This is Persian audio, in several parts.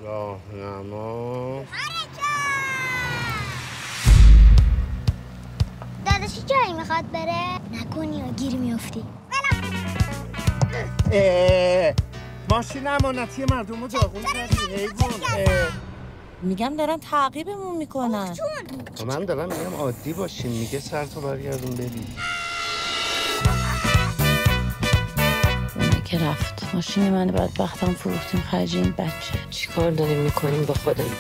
راهنما. داداشی جایی میخواد بره؟ نکنی یا گیر میافتی. ماشین امانتی مردم رو داغون کردی حیوان. میگم دارن تعقیبمون میکنن. من دارم میگم عادی باشین، میگه سر تو برگردون بری. اونه که رفت ماشین من بدبختم فروختیم خرج این بچه. چیکار داریم میکنیم با خودمون؟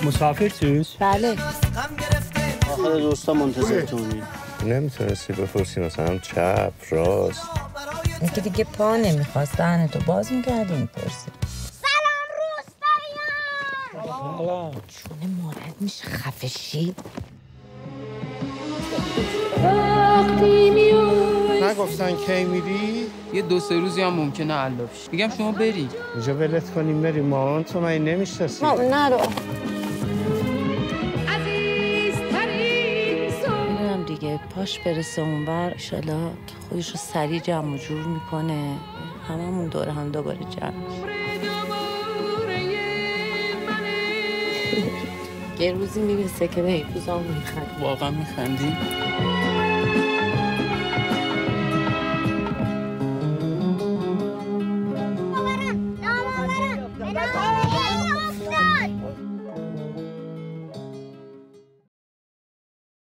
مسافر توش؟ بله. آخر دوستا منتظرتونی. نمیتونستی بپرسی مثلا چپ راست؟ این که دیگه پا نمیخواست دهنتو باز میکردی میپرسی. سلام روستاییان. سلام. چونه مورد میشه خفشی. نگفتن کی میری؟ یه 2-3 روزی هم ممکنه علاف شه. میگم شما بری. اینجا ولت کنیم بریم. مامان تو من نمیشناسی. نرو. میدونم دیگه پاش برسه اونور انشالله خودشو سریع جمع و جور میکنه، هممون دور هم دوباره جمع. یه روزی میرسه که به این روزا میخند. واقعا میخندی؟